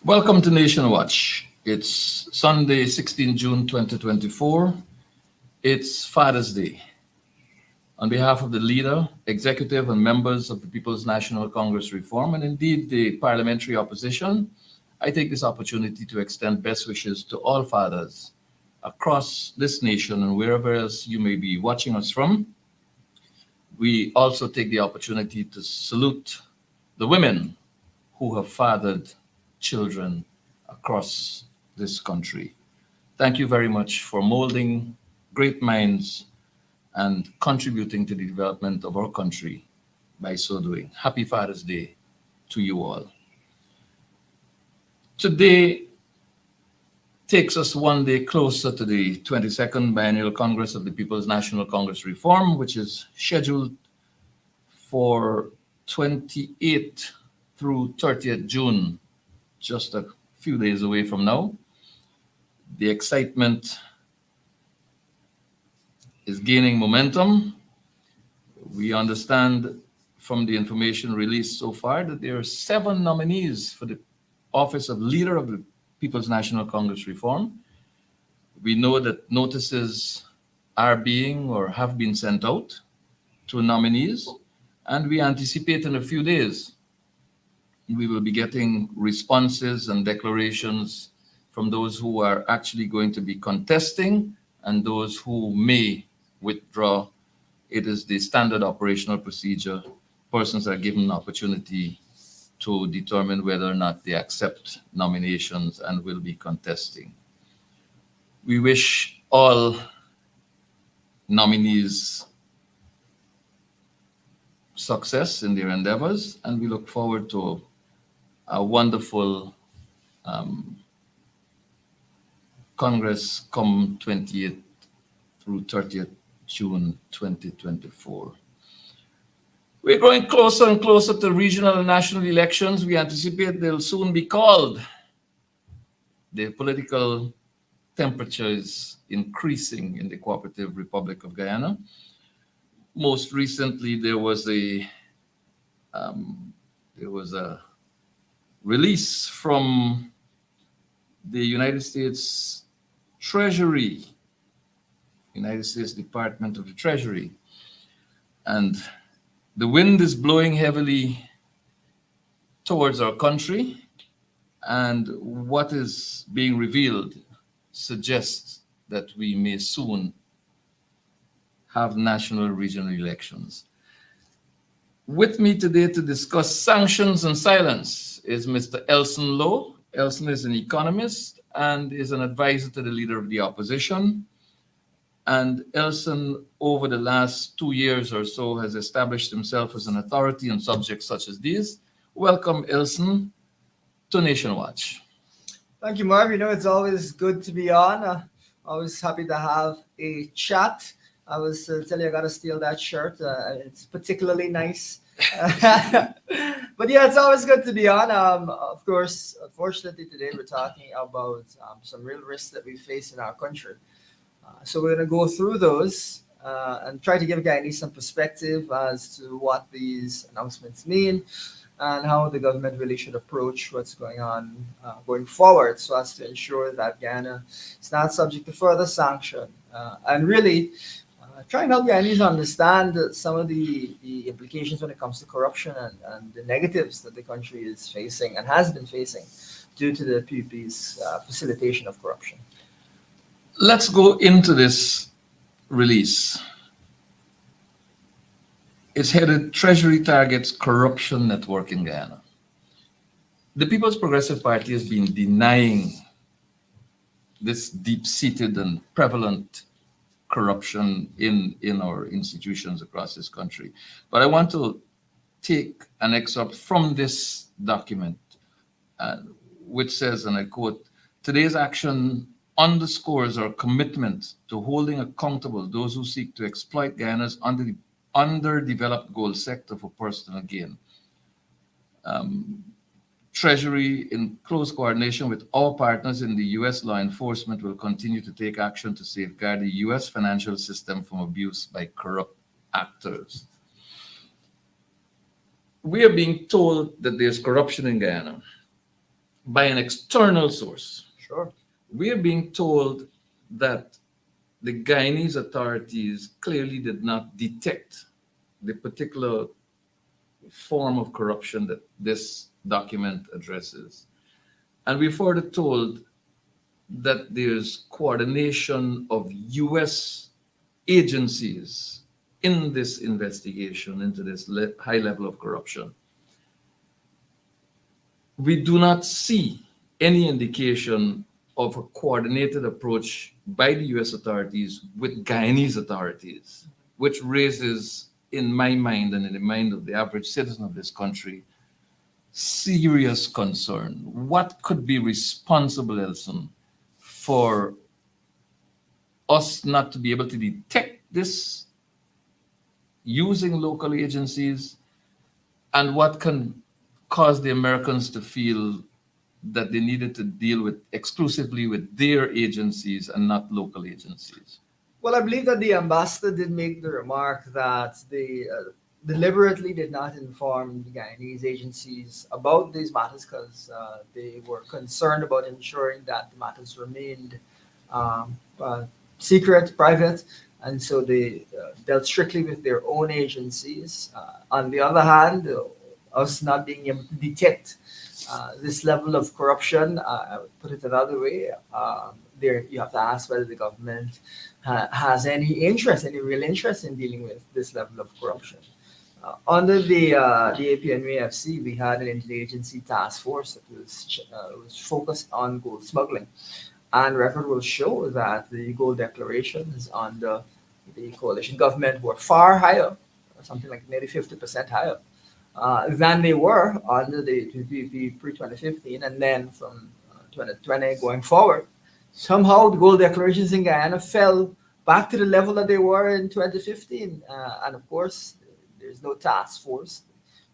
Welcome to Nation Watch. It's Sunday, 16 June 2024. It's Father's Day. On behalf of the leader, executive, and members of the People's National Congress Reform, and indeed the parliamentary opposition, I take this opportunity to extend best wishes to all fathers across this nation and wherever else you may be watching us from. We also take the opportunity to salute the women who have fathered children across this country. Thank you very much for molding great minds and contributing to the development of our country by so doing. Happy Father's Day to you all. Today takes us one day closer to the 22nd Biennial Congress of the People's National Congress Reform, which is scheduled for 28th through 30th June, just a few days away from now. The excitement is gaining momentum. We understand from the information released so far that there are 7 nominees for the office of Leader of the People's National Congress Reform. We know that notices are being or have been sent out to nominees, and we anticipate in a few days we will be getting responses and declarations from those who are actually going to be contesting and those who may withdraw. It is the standard operational procedure. Persons are given an opportunity to determine whether or not they accept nominations and will be contesting. We wish all nominees success in their endeavors, and we look forward to a wonderful Congress come 20th through 30th June 2024. We're growing closer and closer to regional and national elections. We anticipate they'll soon be called. The political temperature is increasing in the Cooperative Republic of Guyana. Most recently, there was a release from the United States Treasury, United States Department of the Treasury, and the wind is blowing heavily towards our country, and what is being revealed suggests that we may soon have national regional elections. With me today to discuss sanctions and silence is Mr. Elson Lowe. Elson is an economist and is an advisor to the leader of the opposition. And Elson, over the last 2 years or so, has established himself as an authority on subjects such as these. Welcome, Elson, to Nation Watch. Thank you, Marv. You know, it's always good to be on. Always happy to have a chat. I was telling you I got to steal that shirt. It's particularly nice. But yeah, it's always good to be on. Of course, unfortunately, today we're talking about some real risks that we face in our country. So we're going to go through those and try to give Guyanese some perspective as to what these announcements mean and how the government really should approach what's going on going forward, so as to ensure that Guyana is not subject to further sanction. And really try and help Guyanese understand some of the implications when it comes to corruption and the negatives that the country is facing and has been facing due to the PP's facilitation of corruption. Let's go into this release. It's headed Treasury Targets Corruption Network in Guyana. The People's Progressive Party has been denying this deep-seated and prevalent corruption in our institutions across this country. But I want to take an excerpt from this document, which says, and I quote, "Today's action underscores our commitment to holding accountable those who seek to exploit Guyana's underdeveloped gold sector for personal gain. Treasury, in close coordination with all partners in the U.S. law enforcement, will continue to take action to safeguard the U.S. financial system from abuse by corrupt actors." We are being told that there's corruption in Guyana. by an external source. Sure. We are being told that the Guyanese authorities clearly did not detect the particular form of corruption that this document addresses. And we're further told that there's coordination of US agencies in this investigation into this high level of corruption. We do not see any indication of a coordinated approach by the US authorities with Guyanese authorities, which raises, in my mind and in the mind of the average citizen of this country, serious concern. What could be responsible, Elson, for us not to be able to detect this using local agencies, and what can cause the Americans to feel that they needed to deal with exclusively with their agencies and not local agencies? Well, I believe that the ambassador did make the remark that they deliberately did not inform the Guyanese agencies about these matters because they were concerned about ensuring that the matters remained secret, private, and so they dealt strictly with their own agencies. On the other hand, us not being able to detect this level of corruption, I would put it another way. There, you have to ask whether the government has any interest, any real interest in dealing with this level of corruption. Under the APNUAFC, we had an interagency task force that was focused on gold smuggling. And record will show that the gold declarations under the coalition government were far higher, something like maybe 50% higher, than they were under the PPP pre-2015. And then from 2020 going forward, somehow the gold declarations in Guyana fell back to the level that they were in 2015. And of course, there's no task force.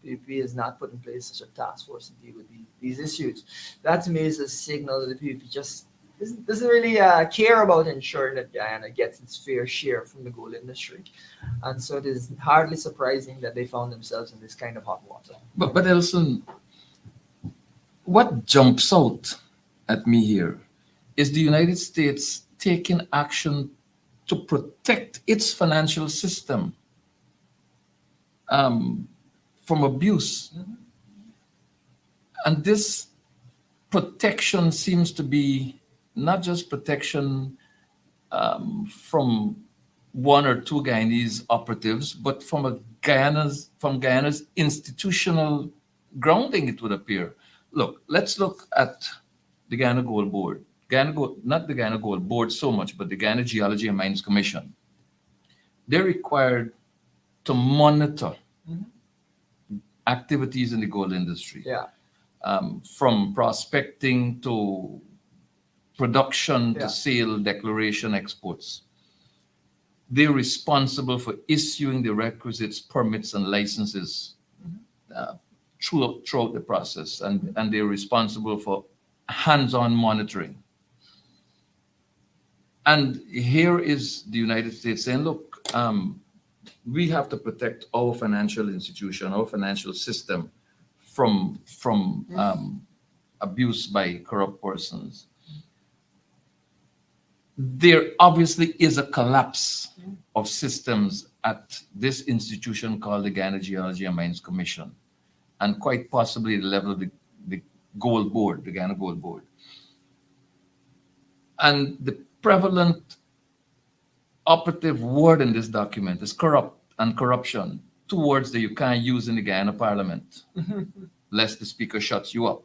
PPP has not put in place such a task force to deal with these issues. That to me is a signal that the PPP just doesn't really care about ensuring that Guyana gets its fair share from the gold industry. And so it is hardly surprising that they found themselves in this kind of hot water. But Elson, what jumps out at me here is the United States taking action to protect its financial system from abuse. Mm-hmm. And this protection seems to be not just protection from one or two Guyanese operatives, but from Guyana's institutional grounding, it would appear. Look, let's look at the Guyana Gold Board. Not the Guyana Gold Board so much, but the Guyana Geology and Mines Commission. They're required to monitor activities in the gold industry. Yeah. From prospecting to production Yeah. to sale, declaration, exports. They're responsible for issuing the requisites, permits, and licenses throughout the process, and they're responsible for hands-on monitoring. And here is the United States saying, look, we have to protect our financial institution, our financial system from abuse by corrupt persons. There obviously is a collapse of systems at this institution called the Guyana Geology and Mines Commission, and quite possibly the level of the Gold Board, the Guyana Gold Board. And the prevalent operative word in this document is corrupt and corruption, two words that you can't use in the Guyana Parliament, lest the speaker shuts you up.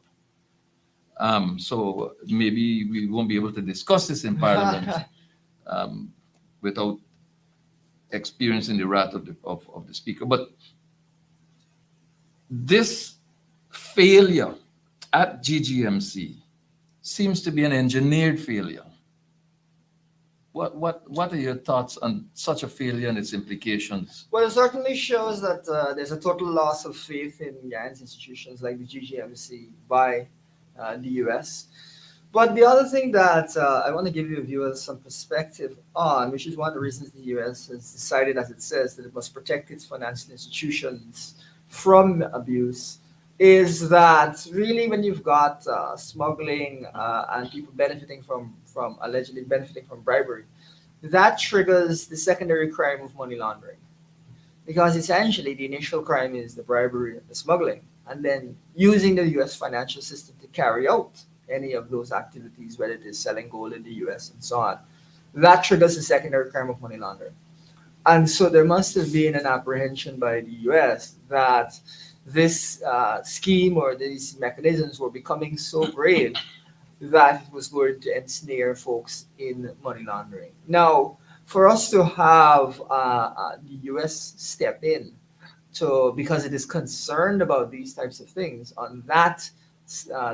So maybe we won't be able to discuss this in Parliament without experiencing the wrath of the speaker. But this failure at GGMC seems to be an engineered failure. What are your thoughts on such a failure and its implications? Well, it certainly shows that there's a total loss of faith in Guyana's institutions like the GGMC by the US. But the other thing that I want to give you viewers some perspective on, which is one of the reasons the US has decided, as it says, that it must protect its financial institutions from abuse, is that really when you've got smuggling and people benefiting from allegedly benefiting from bribery, that triggers the secondary crime of money laundering. Because essentially the initial crime is the bribery and the smuggling, and then using the US financial system to carry out any of those activities, whether it is selling gold in the US and so on. That triggers the secondary crime of money laundering. And so there must have been an apprehension by the US that this scheme or these mechanisms were becoming so grave that it was going to ensnare folks in money laundering. Now, for us to have the US step in to because it is concerned about these types of things on that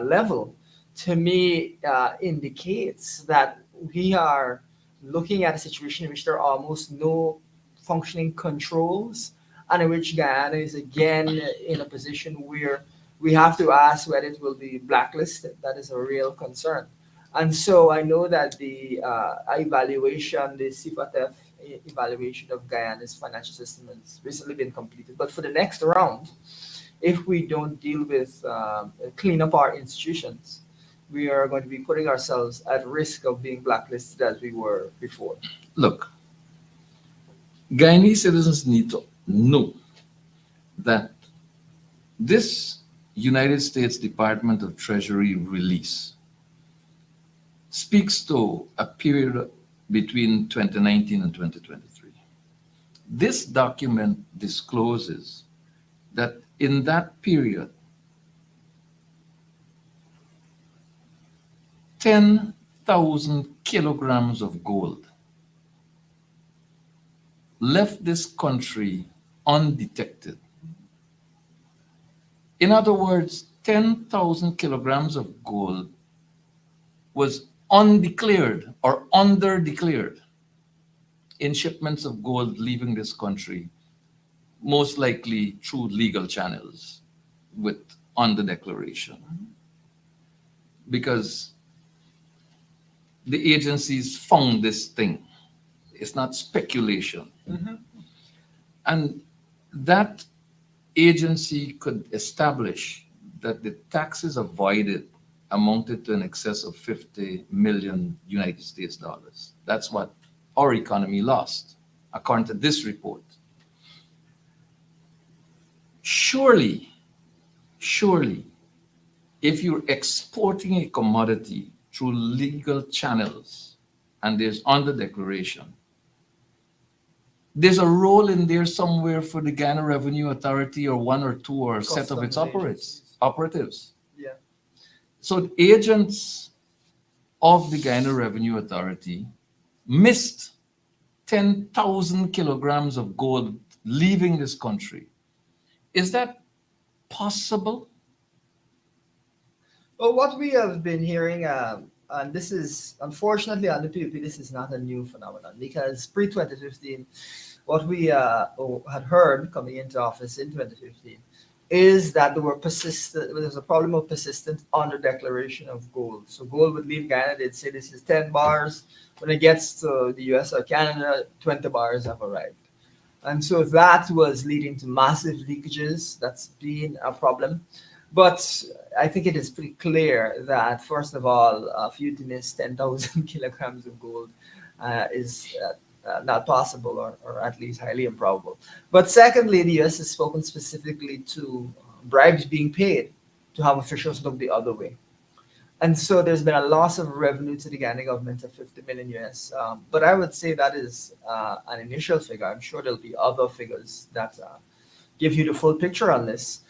level, to me indicates that we are looking at a situation in which there are almost no functioning controls, and in which Guyana is again in a position where we have to ask whether it will be blacklisted. That is a real concern. And so I know that the evaluation, the CFATF evaluation of Guyana's financial system has recently been completed. But for the next round, if we don't deal with clean up our institutions, we are going to be putting ourselves at risk of being blacklisted as we were before. Look, Guyanese citizens need to know that this United States Department of Treasury release speaks to a period between 2019 and 2023. This document discloses that in that period, 10,000 kilograms of gold left this country undetected. In other words, 10,000 kilograms of gold was undeclared or underdeclared in shipments of gold leaving this country, most likely through legal channels with underdeclaration. Because the agencies found this thing. It's not speculation. Mm-hmm. And that agency could establish that the taxes avoided amounted to in excess of 50 million United States dollars. That's what our economy lost, according to this report. Surely, if you're exporting a commodity through legal channels and there's under declaration, there's a role in there somewhere for the Guyana Revenue Authority or one or two or a set of its operatives. Yeah. So agents of the Guyana Revenue Authority missed 10,000 kilograms of gold leaving this country. Is that possible? Well, what we have been hearing, and this is unfortunately on the PUP, this is not a new phenomenon because pre 2015, what we had heard coming into office in 2015 is that there was a problem of persistent under declaration of gold. So gold would leave Guyana, they'd say this is 10 bars. When it gets to the US or Canada, 20 bars have arrived. And so that was leading to massive leakages. That's been a problem. But I think it is pretty clear that, first of all, for you to miss 10,000 kilograms of gold is not possible or at least highly improbable. But secondly, the US has spoken specifically to bribes being paid to have officials look the other way. And so there's been a loss of revenue to the Guyana government of 50 million US. But I would say that is an initial figure. I'm sure there'll be other figures that give you the full picture on this.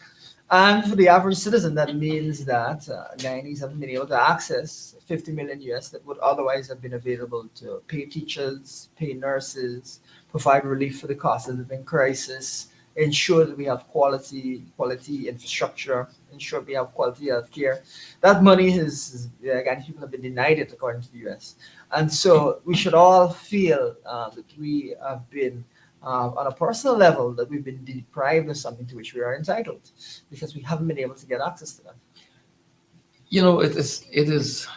And for the average citizen, that means that Guyanese haven't been able to access 50 million US that would otherwise have been available to pay teachers, pay nurses, provide relief for the cost of living crisis, ensure that we have quality infrastructure, ensure we have quality health care. That money again, people have been denied it according to the US. And so we should all feel that we have been on a personal level, that we've been deprived of something to which we are entitled because we haven't been able to get access to that. You know, it is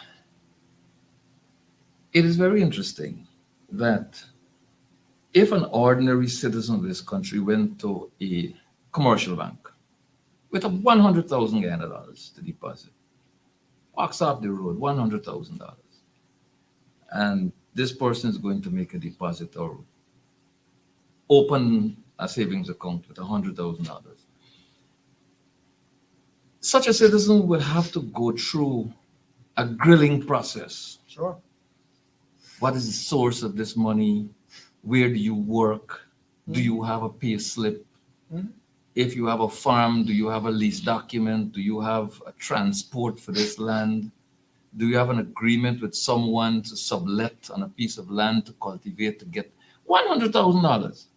very interesting that if an ordinary citizen of this country went to a commercial bank with a 100,000 Ghana dollars to deposit. Walks off the road, $100,000. And this person is going to make a deposit or open a savings account with $100,000. Such a citizen will have to go through a grilling process. Sure. What is the source of this money? Where do you work? Do you have a pay slip? Mhm. If you have a farm, do you have a lease document? Do you have a transport for this land? Do you have an agreement with someone to sublet on a piece of land to cultivate to get $100,000?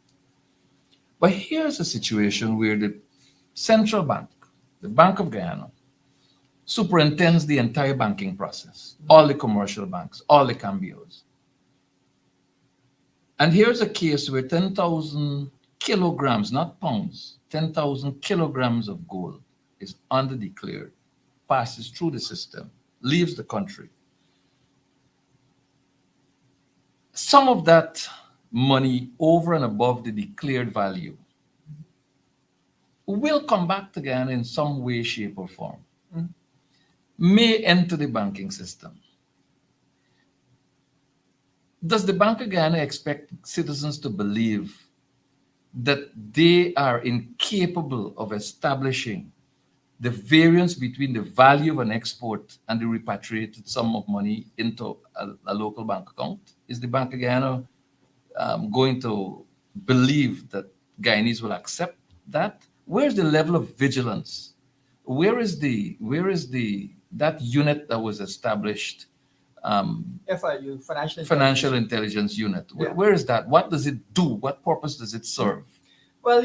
But here's a situation where the central bank, the Bank of Guyana, superintends the entire banking process, all the commercial banks, all the cambios. And here's a case where 10,000 kilograms, not pounds, 10,000 kilograms of gold is underdeclared, passes through the system, leaves the country. Some of that money over and above the declared value will come back to Guyana in some way, shape, or form, may enter the banking system. Does the Bank of Guyana expect citizens to believe that they are incapable of establishing the variance between the value of an export and the repatriated sum of money into a local bank account? Is the Bank of Guyana going to believe that Guyanese will accept that? Where's the level of vigilance? Where is that unit that was established? FIU, Financial intelligence unit. Yeah. Where is that? What does it do? What purpose does it serve? Well,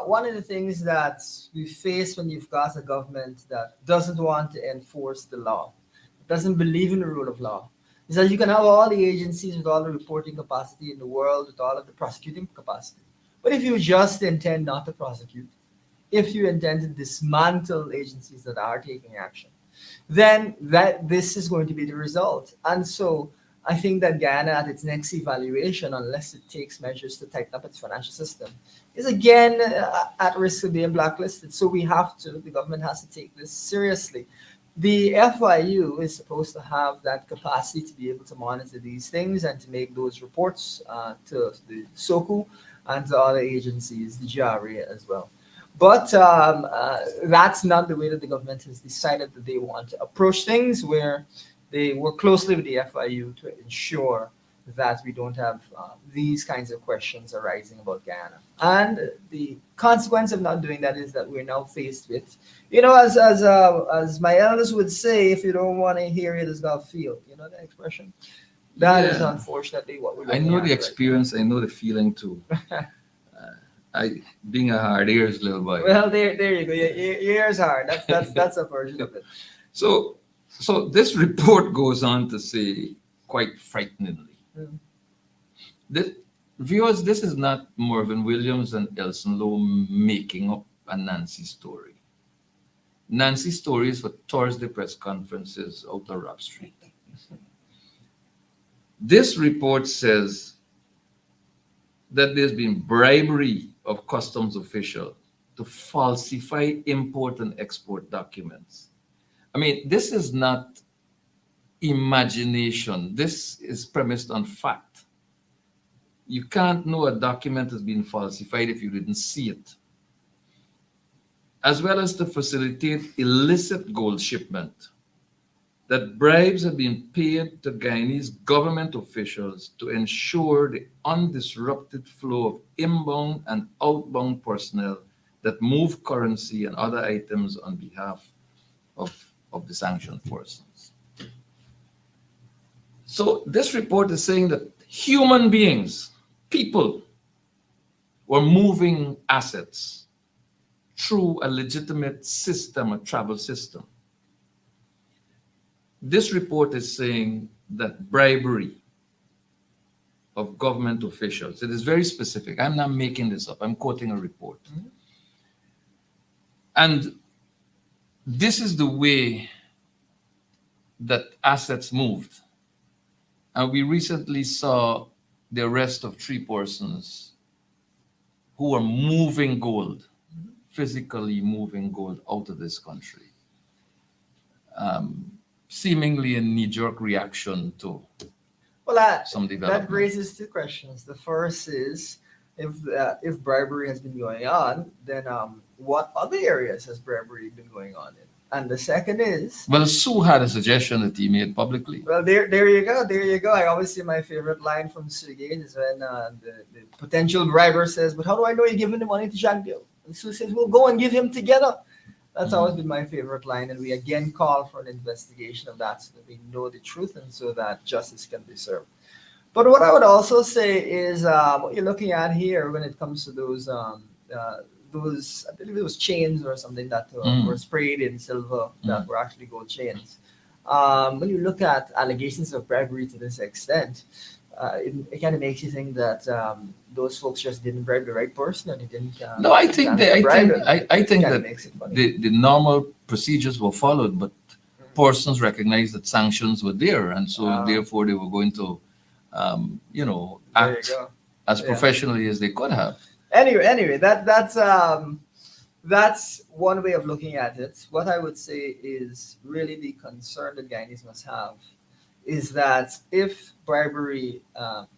one of the things that we face when you've got a government that doesn't want to enforce the law, doesn't believe in the rule of law, is that you can have all the agencies with all the reporting capacity in the world, with all of the prosecuting capacity. But if you just intend not to prosecute, if you intend to dismantle agencies that are taking action, then this is going to be the result. And so I think that Guyana, at its next evaluation, unless it takes measures to tighten up its financial system, is again at risk of being blacklisted. So the government has to take this seriously. The FIU is supposed to have that capacity to be able to monitor these things and to make those reports to the SOCU and to other agencies, the GRA as well. But that's not the way that the government has decided that they want to approach things, where they work closely with the FIU to ensure that we don't have these kinds of questions arising about Guyana. And the consequence of not doing that is that we're now faced with, as my elders would say, if you don't want to hear it, it's not feel. You know that expression? That is Yeah. unfortunately what we're I looking know at the right experience. I know the feeling too. I being a hard ears little boy. Well, there you go. Your ears hard. That's a version of it. So this report goes on to say, quite frighteningly, Mm. this, viewers, this is not Mervyn Williams and Elson Lowe making up a Nancy story. Nancy stories for Thursday press conferences out of Rap Street. This report says that there's been bribery of customs officials to falsify import and export documents. I mean, this is not imagination. This is premised on fact. You can't know a document has been falsified if you didn't see it. As well as to facilitate illicit gold shipment, that bribes have been paid to Guyanese government officials to ensure the undisrupted flow of inbound and outbound personnel that move currency and other items on behalf of the sanctioned persons. So this report is saying that human beings, people, were moving assets through a legitimate system, a travel system. This report is saying that bribery of government officials, it is very specific. I'm not making this up. I'm quoting a report. Mhm. And this is the way that assets moved. And we recently saw the arrest of 3 persons who were moving gold physically moving gold out of this country, seemingly a knee-jerk reaction to Well, some that development. raises two questions. The first is if bribery has been going on, then what other areas has bribery been going on in? And the second is, Well, Sue had a suggestion that he made publicly. well, there you go, there you go. I always say my favorite line from Sue is when the potential briber says, "But how do I know you're giving the money to Jack Bill?" And Sue says, "We'll go and give him together." That's always been my favorite line, and we again call for an investigation of that so that we know the truth and so that justice can be served. But what I would also say is what you're looking at here when it comes to those I believe it was chains or something that were sprayed in silver that were actually gold chains. When you look at allegations of bribery to this extent, it kind of makes you think that those folks just didn't bribe the right person or they didn't. No, I think I think Kinda that makes it funny. the normal procedures were followed, but persons recognized that sanctions were there, and so therefore they were going to, There you act go. as Yeah. professionally as they could have. Anyway, that's one way of looking at it. What I would say is really the concern that Guyanese must have is that if bribery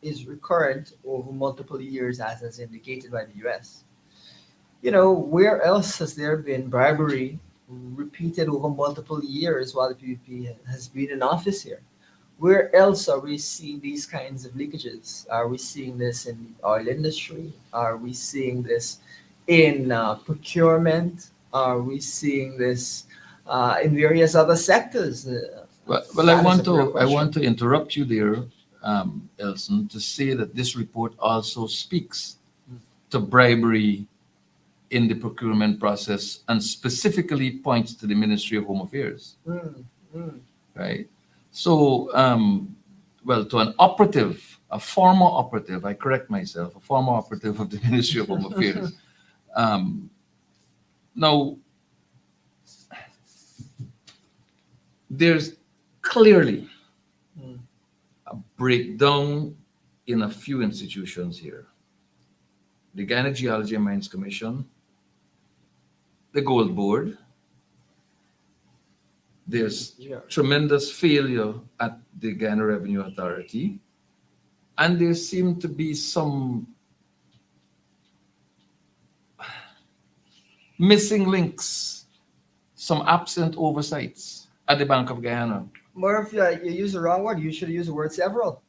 is recurrent over multiple years, as is indicated by the U.S., where else has there been bribery repeated over multiple years while the PPP has been in office here? Where else are we seeing these kinds of leakages? Are we seeing this in the oil industry? Are we seeing this in procurement? Are we seeing this in various other sectors? Well, That is a real I question. want to interrupt you there, Elson, to say that this report also speaks to bribery in the procurement process and specifically points to the Ministry of Home Affairs, Mm, mm. right? So, well, to an operative, a former operative, I correct myself, a former operative of the Ministry of Home Affairs. Now, there's clearly Mm. a breakdown in a few institutions here. The Guyana Geology and Mines Commission, the Gold Board. There's Yeah. tremendous failure at the Guyana Revenue Authority, and there seem to be some missing links, some absent oversights at the Bank of Guyana. More if you use the wrong word, you should use the word several.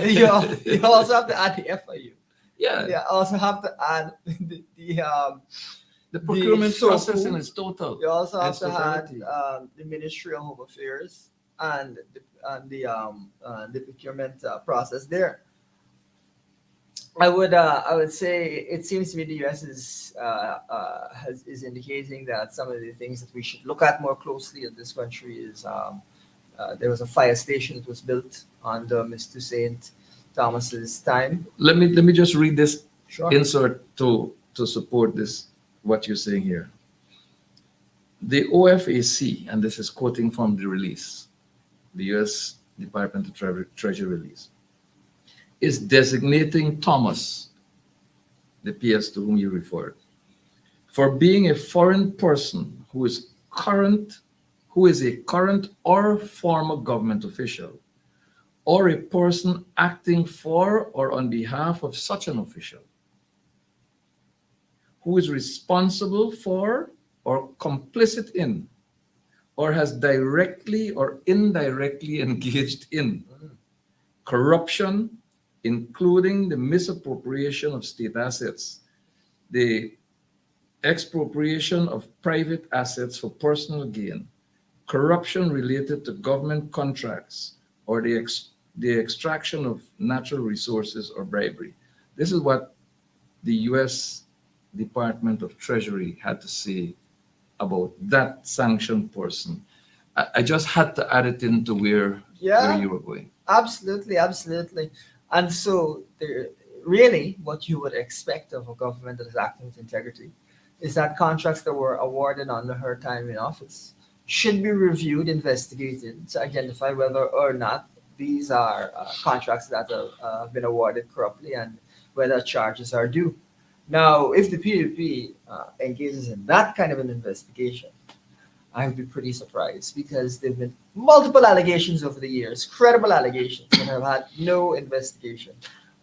You also have to add the FIU. Yeah, You also have to add the procurement SOCU. process in its total. You also have its to add totality. the Ministry of Home Affairs and the procurement process there. I would say it seems to me the U.S. is indicating that some of the things that we should look at more closely in this country is there was a fire station that was built under Mr. Saint Thomas's time. Let me just read this Sure. insert to support this what you're saying here. The OFAC, and this is quoting from the release, the U.S. Department of Treasury release, is designating Thomas, the PS to whom you referred, for being a foreign person who is a current or former government official, or a person acting for or on behalf of such an official, who is responsible for or complicit in, or has directly or indirectly engaged in corruption, including the misappropriation of state assets, the expropriation of private assets for personal gain, corruption related to government contracts, or the extraction of natural resources or bribery. This is what the U.S. Department of Treasury had to say about that sanctioned person. I just had to add it into where you were going. Absolutely. And so, really, what you would expect of a government that is acting with integrity is that contracts that were awarded under her time in office should be reviewed, investigated to identify whether or not these are contracts that have been awarded corruptly and whether charges are due. Now, if the PDP engages in that kind of an investigation, I would be pretty surprised because there have been multiple allegations over the years, credible allegations, that have had no investigation.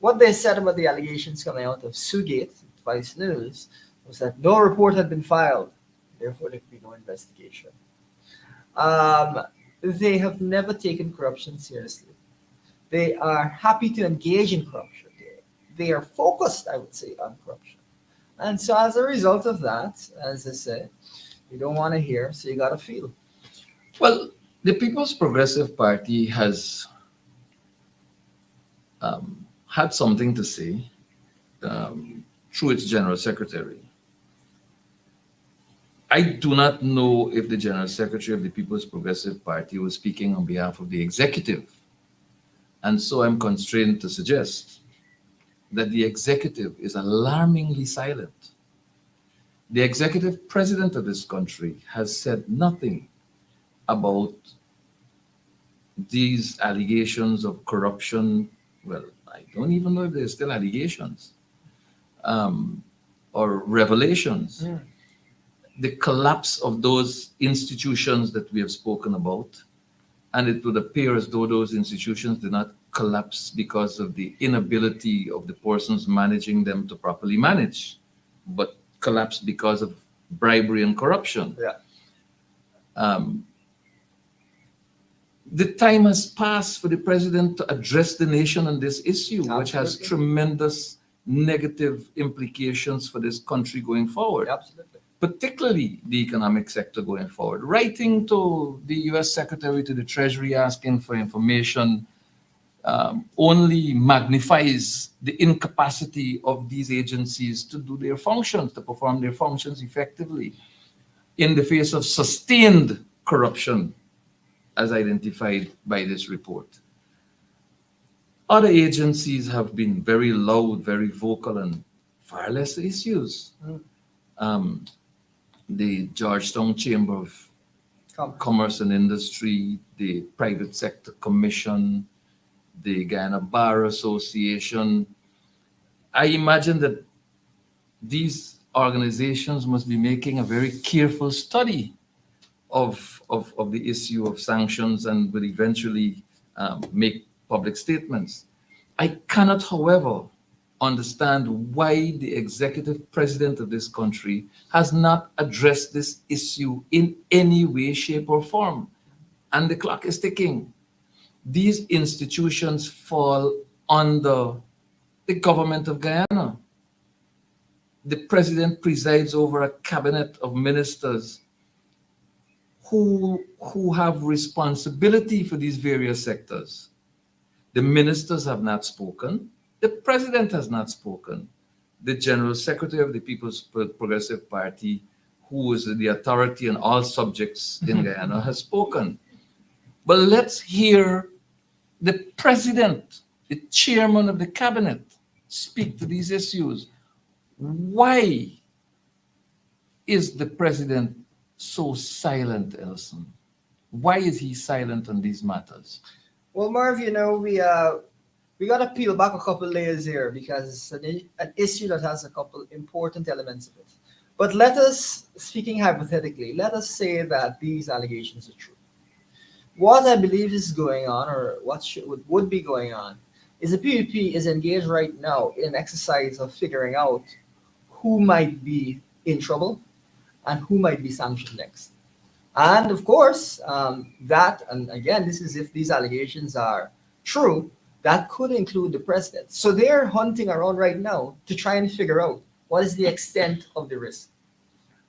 What they said about the allegations coming out of Sugate, Vice News, was that no report had been filed, therefore there could be no investigation. Um, they have never taken corruption seriously. They are happy to engage in corruption. They are focused, I would say, on corruption. And so as a result of that, as I say, you don't want to hear, so you got to feel. Well, the People's Progressive Party has had something to say through its general secretary. I do not know if the general secretary of the People's Progressive Party was speaking on behalf of the executive. And so I'm constrained to suggest that the executive is alarmingly silent. The executive president of this country has said nothing about these allegations of corruption. Well, I don't even know if they're still allegations or revelations. Mm. The collapse of those institutions that we have spoken about, and it would appear as though those institutions did not collapse because of the inability of the persons managing them to properly manage, but collapse because of bribery and corruption. Yeah. The time has passed for the president to address the nation on this issue, which has Absolutely. tremendous negative implications for this country going forward, Absolutely. particularly the economic sector going forward. Writing to the US Secretary to the Treasury asking for information only magnifies the incapacity of these agencies to do their functions, to perform their functions effectively in the face of sustained corruption as identified by this report. Other agencies have been very loud, very vocal on far less issues. Mm. The Georgetown Chamber of Commerce and Industry, the Private Sector Commission, the Guyana Bar Association. I imagine that these organizations must be making a very careful study of the issue of sanctions and will eventually make public statements. I cannot, however, understand why the executive president of this country has not addressed this issue in any way, shape, or form. And the clock is ticking. These institutions fall under the government of Guyana. The president presides over a cabinet of ministers who have responsibility for these various sectors. The ministers have not spoken. The president has not spoken. The general secretary of the People's Progressive Party, who is the authority on all subjects in Guyana, has spoken. But let's hear the president, the chairman of the cabinet, speak to these issues. Why is the president so silent, Elson? Why is he silent on these matters? Well, Marv, we got to peel back a couple layers here because it's an issue that has a couple important elements of it. But let us, speaking hypothetically, let us say that these allegations are true. What I believe is going on, or what would be going on, is the PDP is engaged right now in an exercise of figuring out who might be in trouble and who might be sanctioned next. And of course, and again, this is if these allegations are true, that could include the president. So they're hunting around right now to try and figure out what is the extent of the risk.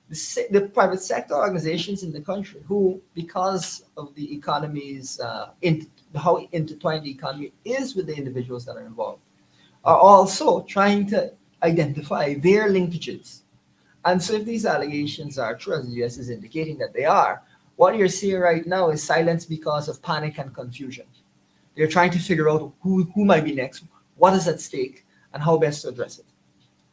The private sector organizations in the country who, because of the economy's, how intertwined the economy is with the individuals that are involved, are also trying to identify their linkages. And so if these allegations are true, as the US is indicating that they are, what you're seeing right now is silence because of panic and confusion. They're trying to figure out who might be next, what is at stake, and how best to address it.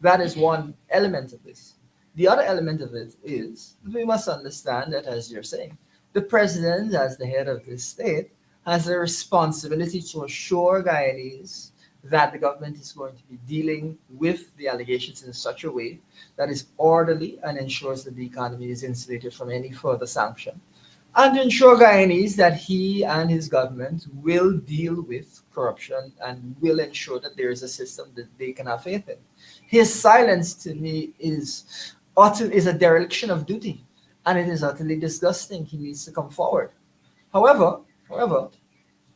That is one element of this. The other element of it is we must understand that, as you're saying, the president, as the head of this state, has a responsibility to assure Guyanese that the government is going to be dealing with the allegations in such a way that is orderly and ensures that the economy is insulated from any further sanction, and to ensure Guyanese that he and his government will deal with corruption and will ensure that there is a system that they can have faith in. His silence to me is a dereliction of duty, and it is utterly disgusting. He needs to come forward. However,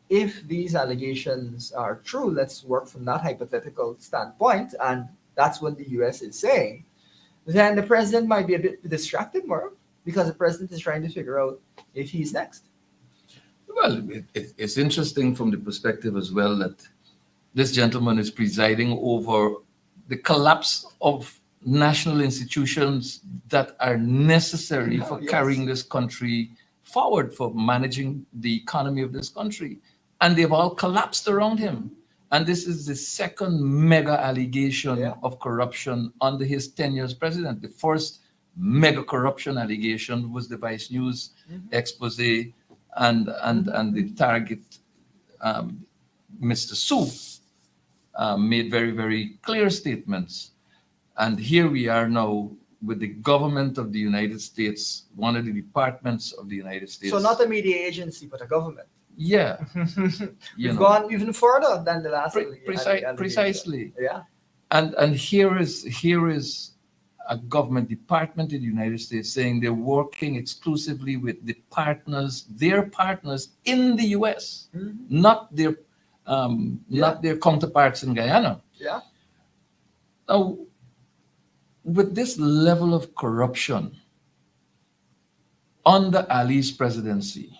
if these allegations are true, let's work from that hypothetical standpoint, and that's what the US is saying, then the president might be a bit distracted more because the president is trying to figure out if he's next. Well, it's interesting from the perspective as well that this gentleman is presiding over the collapse of national institutions that are necessary for Yes. carrying this country forward, for managing the economy of this country. And they've all collapsed around him. And this is the second mega allegation Yeah. of corruption under his tenure as president. The first mega corruption allegation was the Vice News expose and the target, Mr. Su, made very, very clear statements. And here we are now with the government of the United States, one of the departments of the United States. So not a media agency, but a government. Yeah, you We've know, gone even further than the last allegation. precisely. Yeah. And here is a government department in the United States saying they're working exclusively with the partners, their partners in the US, not their not their counterparts in Guyana. Yeah. Now, with this level of corruption under Ali's presidency,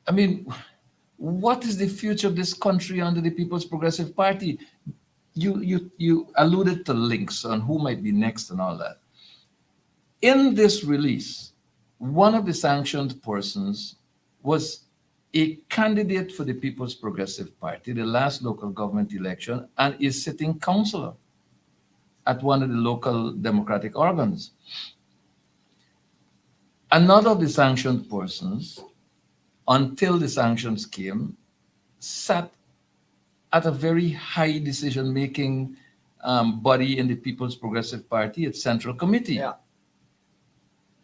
I mean, what is the future of this country under the People's Progressive Party? You alluded to links on who might be next and all that. In this release, one of the sanctioned persons was a candidate for the People's Progressive Party, the last local government election, and is sitting councillor at one of the local democratic organs. Another of the sanctioned persons, until the sanctions came, sat at a very high decision-making body in the People's Progressive Party, its Central Committee. Yeah.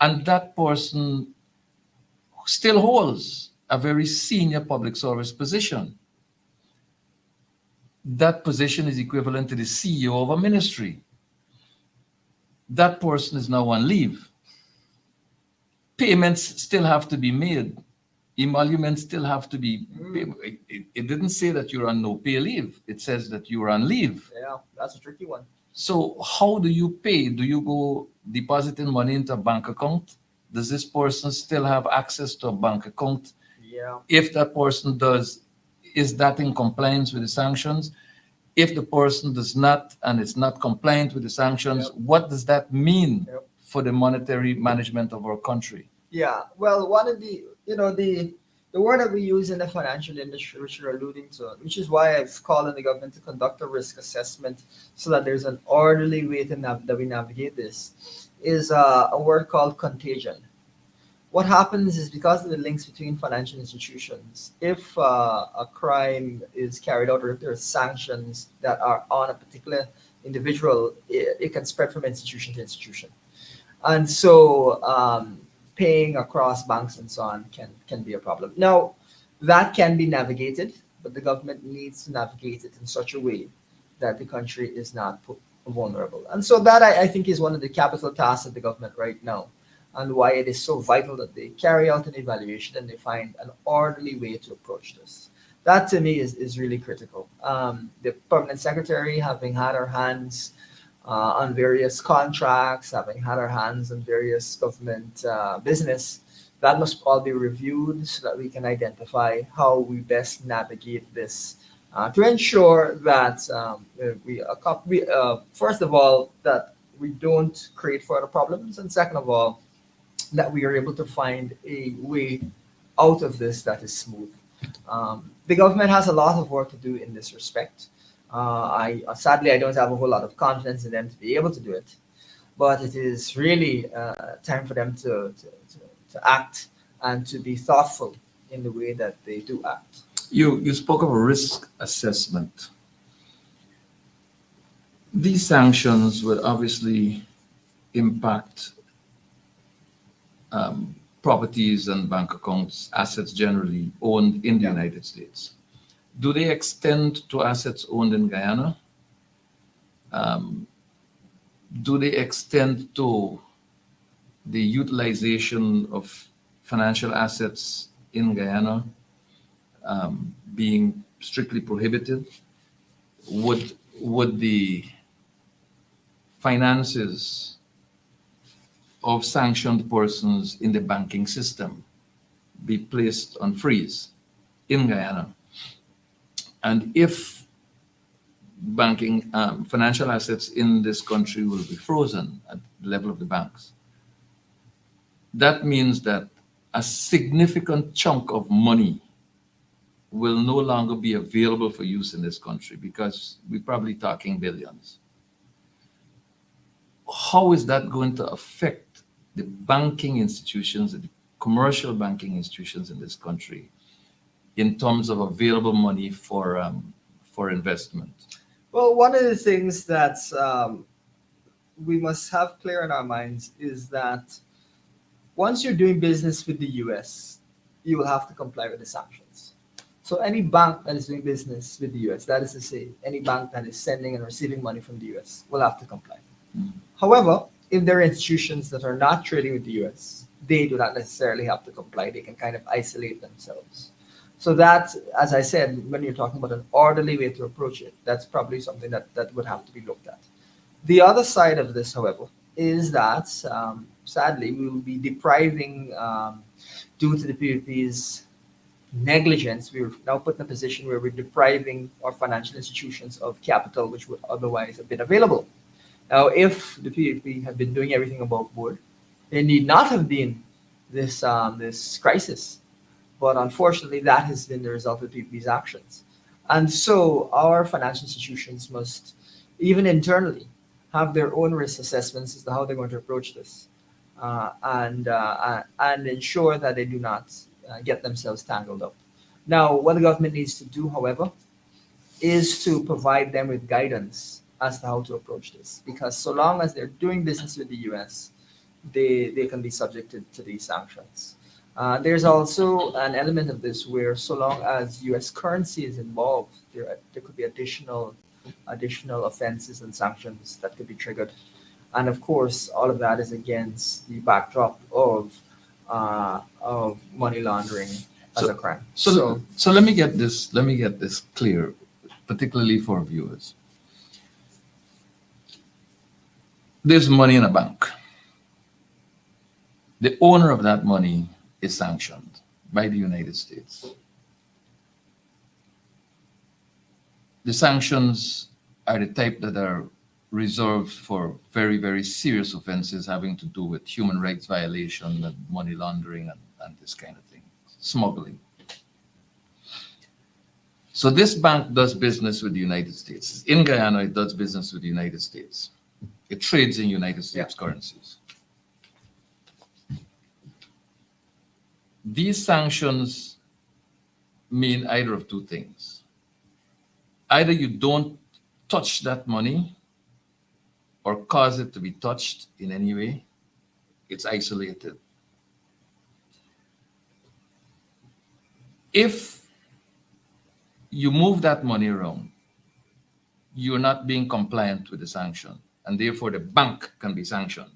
And that person still holds a very senior public service position. That position is equivalent to the CEO of a ministry. That person is now on leave. Payments still have to be made. Emoluments still have to be paid. It didn't say that you're on no pay leave. It says that you're on leave. Yeah, that's a tricky one. So how do you pay? Do you go depositing money into a bank account? Does this person still have access to a bank account? Yeah. If that person does, is that in compliance with the sanctions? If the person does not and it's not compliant with the sanctions, what does that mean for the monetary management of our country? Yeah. Well, one of the the word that we use in the financial industry, which you're alluding to, which is why I've called on the government to conduct a risk assessment so that there's an orderly way that we navigate this, is a word called contagion. What happens is, because of the links between financial institutions, if a crime is carried out or if there are sanctions that are on a particular individual, it can spread from institution to institution. And so paying across banks and so on can be a problem. Now, that can be navigated, but the government needs to navigate it in such a way that the country is not vulnerable. And so that, I think, is one of the capital tasks of the government right now, and why it is so vital that they carry out an evaluation and they find an orderly way to approach this. That, to me, is really critical. The permanent secretary, having had her hands on various contracts, having had our hands on various government business, that must all be reviewed so that we can identify how we best navigate this to ensure that we first of all, that we don't create further problems, and second of all, that we are able to find a way out of this that is smooth. The government has a lot of work to do in this respect. I sadly, I don't have a whole lot of confidence in them to be able to do it, but it is really time for them to act and to be thoughtful in the way that they do act. You spoke of a risk assessment. These sanctions would obviously impact properties and bank accounts, assets generally owned in the United States. Do they extend to assets owned in Guyana? Do they extend to the utilization of financial assets in Guyana being strictly prohibited? Would the finances of sanctioned persons in the banking system be placed on freeze in Guyana? And if banking financial assets in this country will be frozen at the level of the banks, that means that a significant chunk of money will no longer be available for use in this country, because we're probably talking billions. How is that going to affect the banking institutions, the commercial banking institutions in this country, in terms of available money for investment? Well, one of the things that we must have clear in our minds is that once you're doing business with the US, you will have to comply with the sanctions. So any bank that is doing business with the US, that is to say, any bank that is sending and receiving money from the US, will have to comply. However, if there are institutions that are not trading with the US, they do not necessarily have to comply. They can kind of isolate themselves. So that, as I said, when you're talking about an orderly way to approach it, that's probably something that would have to be looked at. The other side of this, however, is that sadly we will be depriving, due to the PVP's negligence, we're now put in a position where we're depriving our financial institutions of capital which would otherwise have been available. Now, if the PVP had been doing everything above board, there need not have been this crisis. But unfortunately, that has been the result of PVP's actions. And so our financial institutions must, even internally, have their own risk assessments as to how they're going to approach this, and ensure that they do not get themselves tangled up. Now, what the government needs to do, however, is to provide them with guidance as to how to approach this. Because so long as they're doing business with the US, they can be subjected to these sanctions. There's also an element of this where so long as US currency is involved, there could be additional offenses and sanctions that could be triggered. And of course, all of that is against the backdrop of money laundering as a crime. So let me get this clear, particularly for viewers. There's money in a bank. The owner of that money is sanctioned by the United States. The sanctions are the type that are reserved for very, very serious offenses having to do with human rights violation and money laundering and this kind of thing, smuggling. So this bank does business with the United States. In Guyana, it does business with the United States. It trades in United States currencies. These sanctions mean either of two things. Either you don't touch that money or cause it to be touched in any way. It's isolated. If you move that money around, you're not being compliant with the sanction, and therefore the bank can be sanctioned.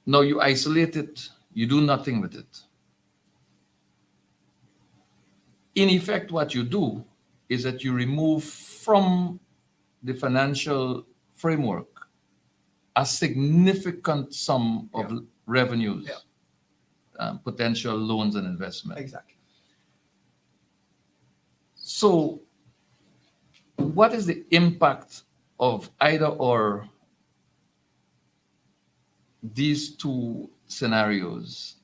Now you isolate it, you do nothing with it. In effect, what you do is that you remove from the financial framework a significant sum of revenues, potential loans and investment. Exactly. So what is the impact of either or these two scenarios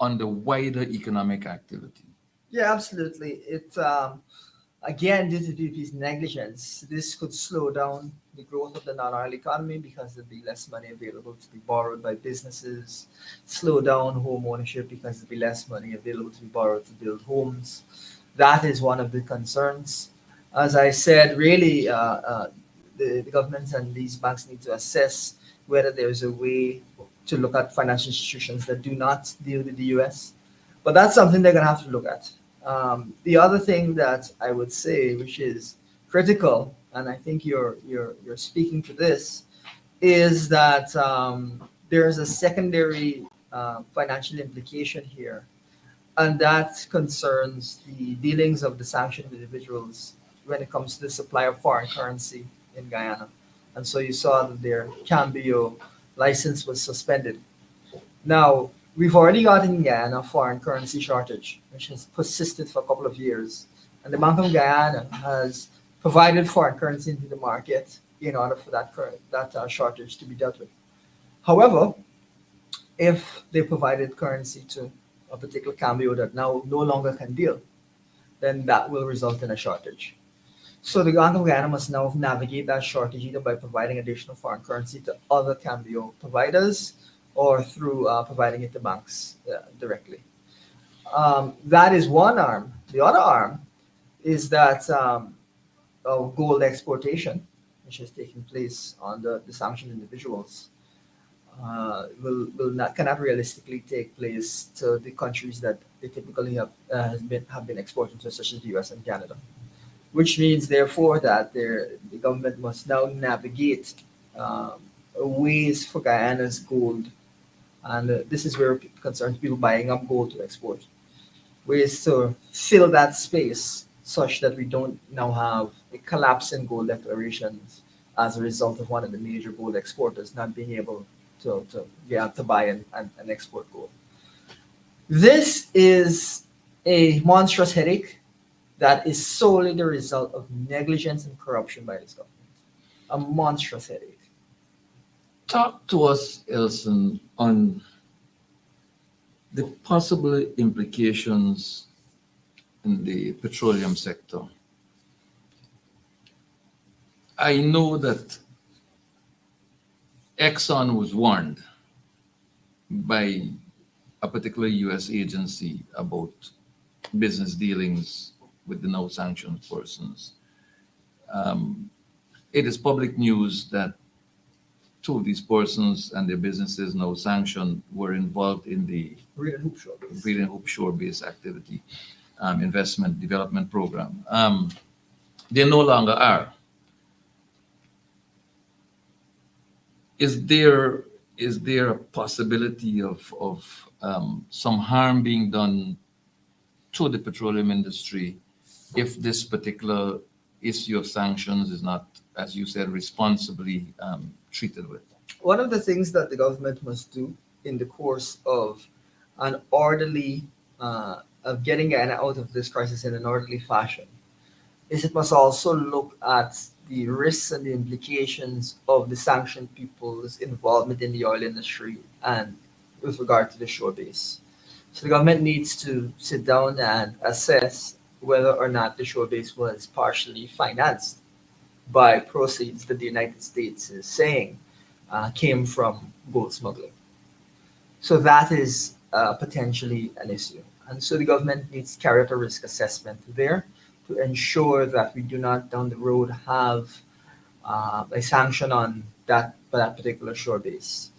on the wider economic activity? Yeah, absolutely. Again, due to PP's negligence, this could slow down the growth of the non-oil economy because there'd be less money available to be borrowed by businesses, slow down home ownership because there'd be less money available to be borrowed to build homes. That is one of the concerns. As I said, really, the governments and these banks need to assess whether there's a way to look at financial institutions that do not deal with the US. But that's something they're going to have to look at. The other thing that I would say, which is critical, and I think you're speaking to this, is that there is a secondary financial implication here, and that concerns the dealings of the sanctioned individuals when it comes to the supply of foreign currency in Guyana. And so you saw that their Cambio license was suspended. Now, we've already got in Guyana a foreign currency shortage, which has persisted for a couple of years. And the Bank of Guyana has provided foreign currency into the market in order for that shortage to be dealt with. However, if they provided currency to a particular cambio that now no longer can deal, then that will result in a shortage. So the Bank of Guyana must now navigate that shortage either by providing additional foreign currency to other cambio providers or through providing it to banks directly. That is one arm. The other arm is that of gold exportation, which is taking place on the sanctioned individuals, will not cannot realistically take place to the countries that they typically have been exporting to, such as the U.S. and Canada. Which means, therefore, that the government must now navigate ways for Guyana's gold, and this is where it concerns people buying up gold to export, ways to fill that space such that we don't now have a collapse in gold declarations as a result of one of the major gold exporters not being able to buy and export gold. This is a monstrous headache that is solely the result of negligence and corruption by this government. A monstrous headache. Talk to us, Elson, on the possible implications in the petroleum sector. I know that Exxon was warned by a particular US agency about business dealings with the now sanctioned persons. It is public news that two of these persons and their businesses now sanctioned were involved in the Read and hoop show. Reed and Hope shore-based activity investment development program. They no longer are. Is there a possibility of some harm being done to the petroleum industry if this particular issue of sanctions is not, as you said, responsibly treated with? One of the things that the government must do in the course of an orderly, of getting Guyana out of this crisis in an orderly fashion, is it must also look at the risks and the implications of the sanctioned people's involvement in the oil industry and with regard to the shore base. So the government needs to sit down and assess whether or not the shore base was partially financed by proceeds that the United States is saying came from gold smuggling. So that is potentially an issue. And so the government needs to carry out a risk assessment there to ensure that we do not down the road have a sanction on that particular shore base.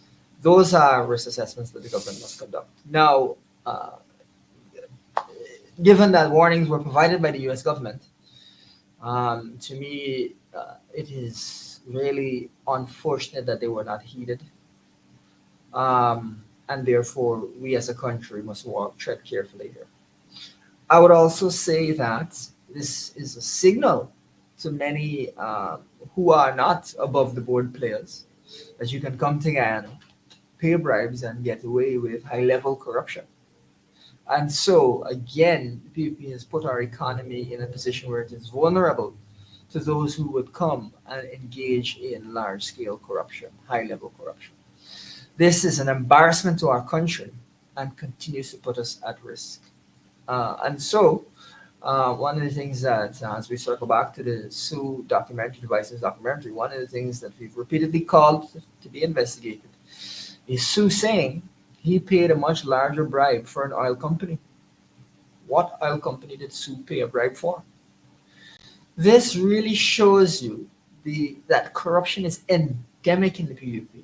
Those are risk assessments that the government must conduct. Now, given that warnings were provided by the U.S. government, to me, it is really unfortunate that they were not heeded. And therefore, we as a country must tread carefully here. I would also say that this is a signal to many who are not above the board players that you can come to Guyana, pay bribes, and get away with high level corruption. And so, again, the PPP has put our economy in a position where it is vulnerable to those who would come and engage in large scale corruption, high level corruption. This is an embarrassment to our country and continues to put us at risk. And so, One of the things that, as we circle back to the Sue documentary, the Bison's documentary, one of the things that we've repeatedly called to be investigated is Sue saying he paid a much larger bribe for an oil company. What oil company did Sue pay a bribe for? This really shows you that corruption is endemic in the PUP,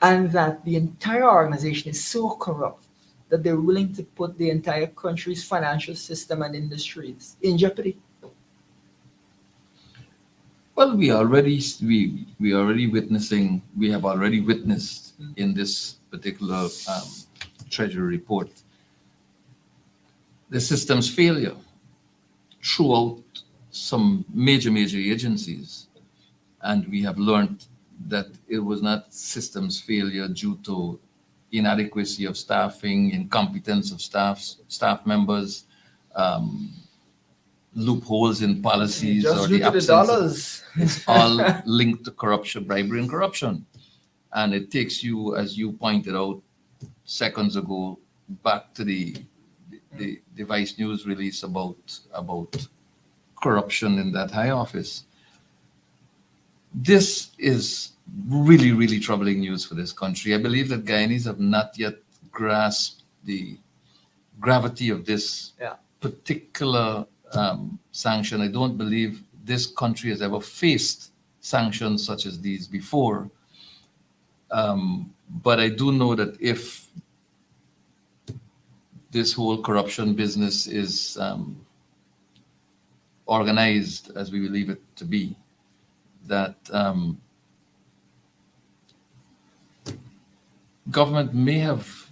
and that the entire organization is so corrupt that they're willing to put the entire country's financial system and industries in jeopardy. Well, we have already witnessed in this particular Treasury report the system's failure throughout some major agencies, and we have learned that it was not systems failure due to inadequacy of staffing, incompetence of staff members, um, loopholes in policies, Just or due the to the absence of, dollars. it's all linked to corruption, bribery, and corruption. And it takes you, as you pointed out seconds ago, back to the Vice News release about corruption in that high office. This is really troubling news for this country. I believe that Guyanese have not yet grasped the gravity of this Yeah. particular sanction. I don't believe this country has ever faced sanctions such as these before. But I do know that if this whole corruption business is organized as we believe it to be, that government may have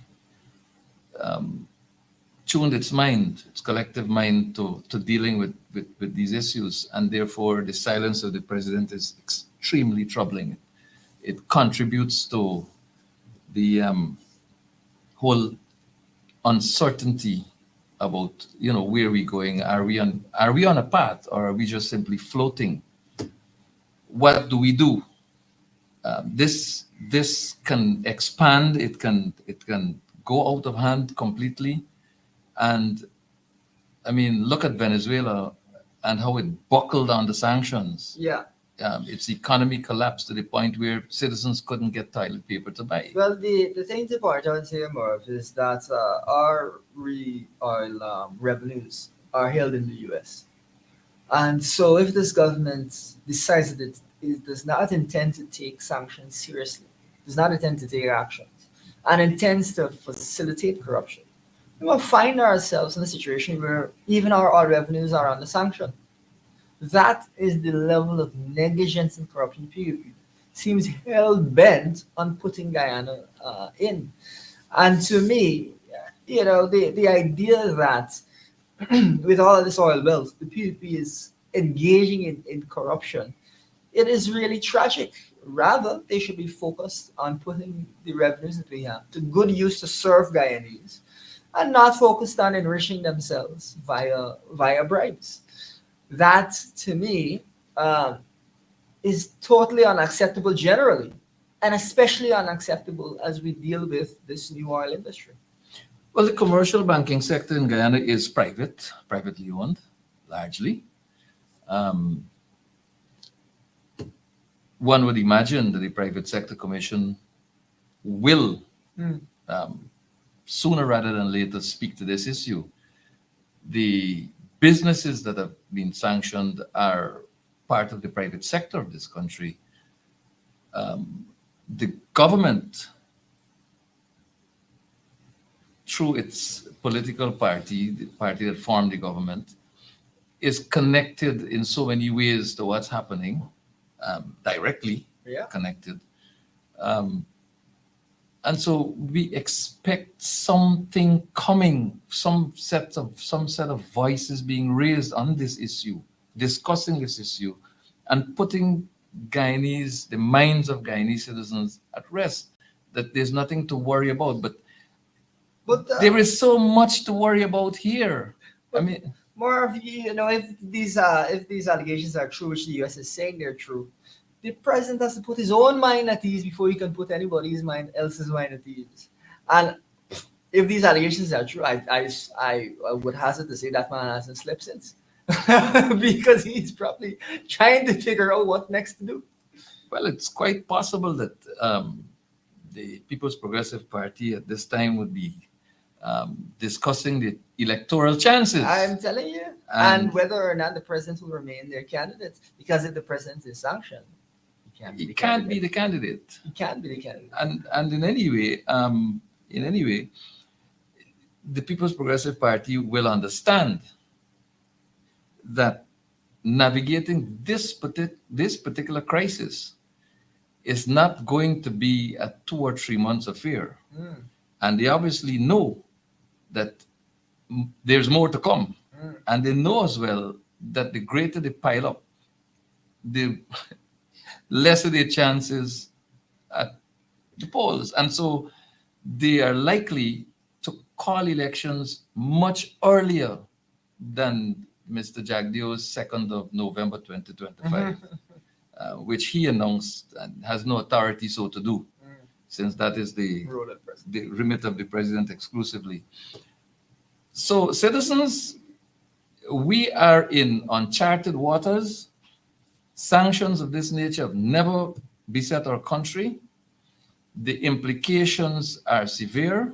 tuned its mind, its collective mind, to dealing with these issues, and therefore the silence of the president is extremely troubling. It contributes to the whole uncertainty about where we're going. Are we on a path, or are we just simply floating? What do we do? This can expand. It can go out of hand completely. And I mean, look at Venezuela and how it buckled on the sanctions. Yeah. Its economy collapsed to the point where citizens couldn't get toilet paper to buy. Well, the thing to point out here, Merv, is that our oil revenues are held in the U.S. And so if this government decides that it does not intend to take sanctions seriously, does not intend to take actions, and intends to facilitate corruption, we will find ourselves in a situation where even our oil revenues are under sanction. That is the level of negligence and corruption PUP seems hell bent on putting Guyana in. And to me, the idea that with all of this oil wealth, the PUP is engaging in corruption, it is really tragic. Rather, they should be focused on putting the revenues that we have to good use to serve Guyanese, and not focused on enriching themselves via bribes. That, to me, is totally unacceptable generally, and especially unacceptable as we deal with this new oil industry. Well, the commercial banking sector in Guyana is privately owned, largely. One would imagine that the Private Sector Commission will, sooner rather than later, speak to this issue. The businesses that have been sanctioned are part of the private sector of this country. The government, through its political party, the party that formed the government, is connected in so many ways to what's happening, directly connected. And so we expect something coming, some set of voices being raised on this issue, discussing this issue, and putting the minds of Guyanese citizens at rest, that there's nothing to worry about. But there is so much to worry about here. I mean, more of if these allegations are true, which the U.S. is saying they're true, the president has to put his own mind at ease before he can put anybody else's mind at ease. And if these allegations are true, I would hazard to say that man hasn't slept since. Because he's probably trying to figure out what next to do. Well, it's quite possible that the People's Progressive Party at this time would be discussing the electoral chances. I'm telling you. And And whether or not the president will remain their candidate. Because if the president is sanctioned, he can't be the candidate. He can't be the candidate. And in any way, the People's Progressive Party will understand that navigating this particular crisis is not going to be a 2 or 3 months affair. Mm, And they obviously know that there's more to come. mm. And they know as well that the greater they pile up, the lesser their chances at the polls. And so they are likely to call elections much earlier than Mr. Jagdeo's 2nd of November 2025, which he announced and has no authority so to do, since that is the Rule of president. the remit of the president exclusively. So, citizens, we are in uncharted waters. Sanctions of this nature have never beset our country. The implications are severe.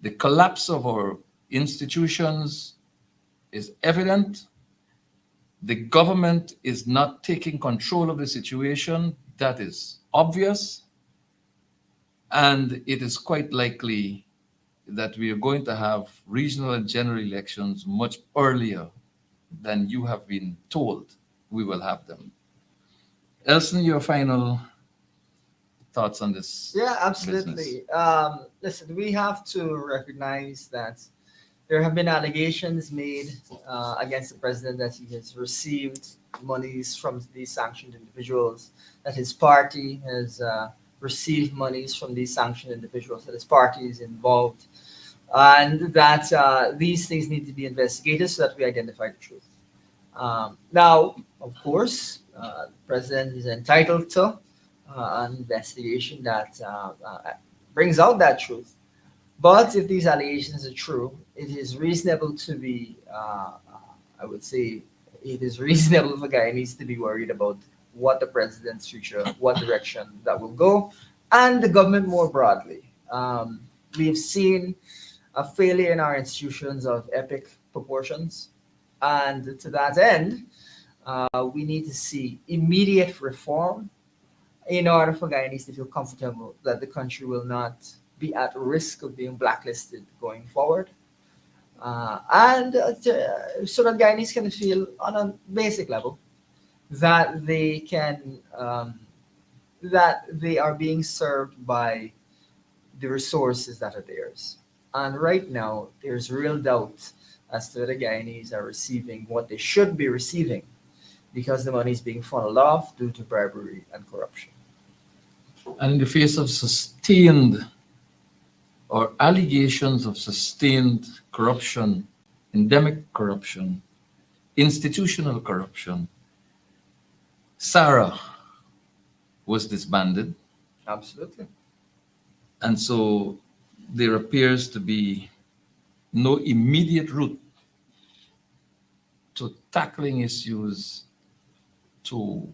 The collapse of our institutions is evident. The government is not taking control of the situation. That is obvious. And it is quite likely that we are going to have regional and general elections much earlier than you have been told we will have them. Elson, your final thoughts on this? Yeah, business? absolutely. Listen, we have to recognize that there have been allegations made against the president that he has received monies from these sanctioned individuals, that his party has received monies from these sanctioned individuals, that his party is involved, and that these things need to be investigated so that we identify the truth. Now, of course, the president is entitled to an investigation that brings out that truth. But if these allegations are true, it is reasonable to be, I would say, it is reasonable for Guyanese to be worried about what the president's future, what direction that will go, and the government more broadly. We've seen a failure in our institutions of epic proportions. And to that end, we need to see immediate reform in order for Guyanese to feel comfortable that the country will not be at risk of being blacklisted going forward. So that Guyanese can feel on a basic level that they can that they are being served by the resources that are theirs. And right now, there's real doubt as to whether Guyanese are receiving what they should be receiving because the money is being funneled off due to bribery and corruption. And in the face of sustained or allegations of sustained corruption, endemic corruption, institutional corruption, SARA was disbanded. Absolutely. And so there appears to be no immediate route to tackling issues to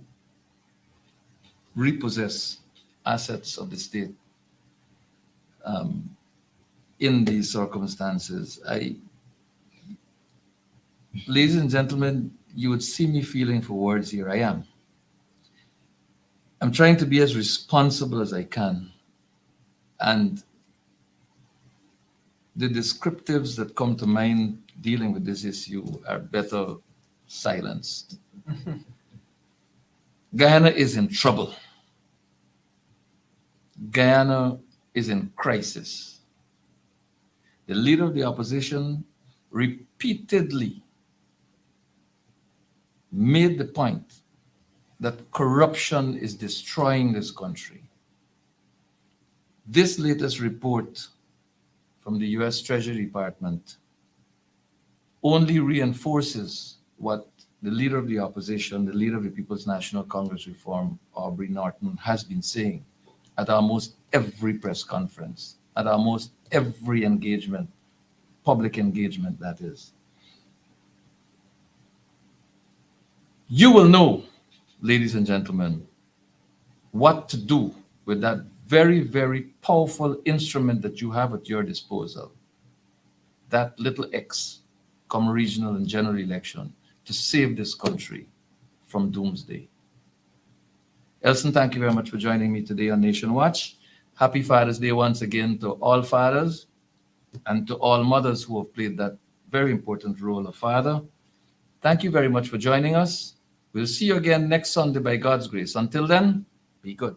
repossess assets of the state. In these circumstances, ladies and gentlemen, you would see me feeling for words here. I am. I'm trying to be as responsible as I can. And the descriptives that come to mind dealing with this issue are better silenced. Guyana is in trouble. Guyana is in crisis. The leader of the opposition repeatedly made the point that corruption is destroying this country. This latest report from the US Treasury Department only reinforces what the leader of the opposition, the leader of the People's National Congress Reform, Aubrey Norton, has been saying at almost every press conference at almost every engagement, public engagement that is. You will know, ladies and gentlemen, what to do with that very, very powerful instrument that you have at your disposal, that little X, come regional and general election, to save this country from doomsday. Elson, thank you very much for joining me today on Nation Watch. Happy Father's Day once again to all fathers and to all mothers who have played that very important role of father. Thank you very much for joining us. We'll see you again next Sunday by God's grace. Until then, be good.